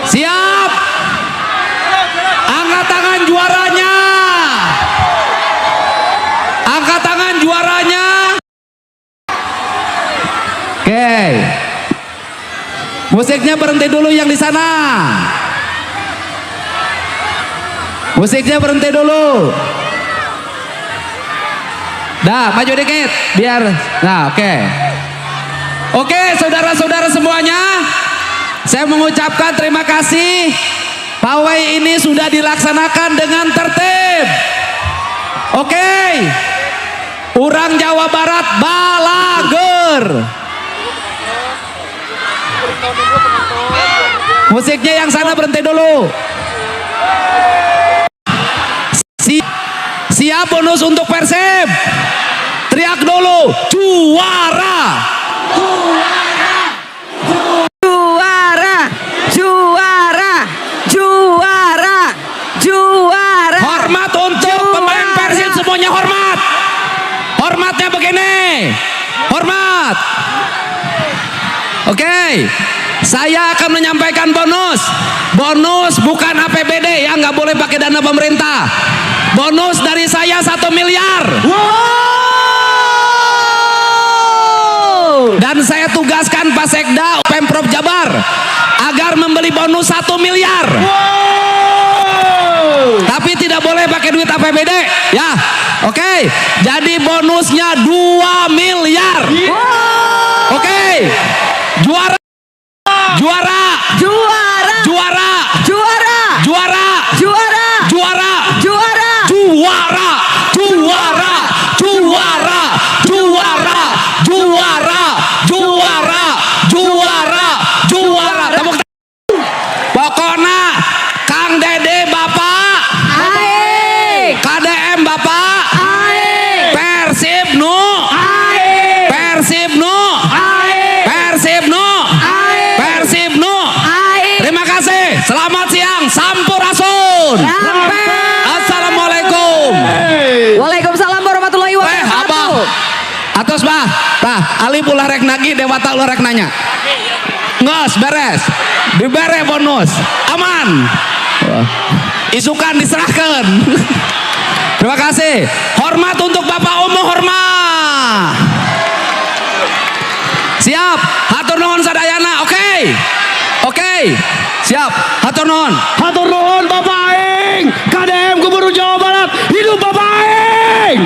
Siap. Angkat tangan juaranya. Angkat tangan juaranya. Oke. Musiknya berhenti dulu yang di sana. Musiknya berhenti dulu. Dah, maju dikit biar. Nah, oke. Oke, saudara-saudara semuanya, saya mengucapkan terima kasih. Pawai ini sudah dilaksanakan dengan tertib. Oke. Urang Jawa Barat Balager. Musiknya yang sana berhenti dulu. Siap bonus untuk Persib. Teriak dulu, juara. Juara, juara, juara, juara. Hormat untuk pemain Persib semuanya, hormat. Hormatnya begini. Hormat. Oke. Saya akan menyampaikan bonus. Bonus bukan APBD ya, nggak boleh pakai dana pemerintah. Bonus dari saya 1 miliar. Wow. Dan saya tugaskan Pak Sekda Pemprov Jabar agar membeli bonus 1 miliar. Wow. Tapi tidak boleh pakai duit APBD ya. Oke. Jadi bonusnya 2 miliar. Wow. Oke. Juara. Juara. Juara. Juara. Juara. Juara. Juara. Juara. Juara. Juara. Juara. Juara. Juara. Juara. Juara. Juara. Juara. Tepuk tangan. Pokoknya Kang Dede Bapak. Aik. KDM Bapak. Aik. Persib nu. Aik. Persib nu. Aik. Persib nu. Aik. Persib nu. Aik. Terima kasih. Selamat siang. Sampurasun. Sampai. Assalamualaikum. Waalaikumsalam warahmatullahi wabarakatuh. Abang. Atos bah. Tah, Ali ulah rek nagi, Dewata ulah rek nanya. Ngos, beres. Dibere bonus. Aman. Isukan diserahkan. Terima kasih. Hormat untuk Bapak Umum, hormat. Siap. Hatur nuhun sadayana. Oke. Oke. Siap. Hatur nuhun. Hatur nuhun Bapak Aing, KDM Gubernur Jawa Barat, hidup Bapak Aing.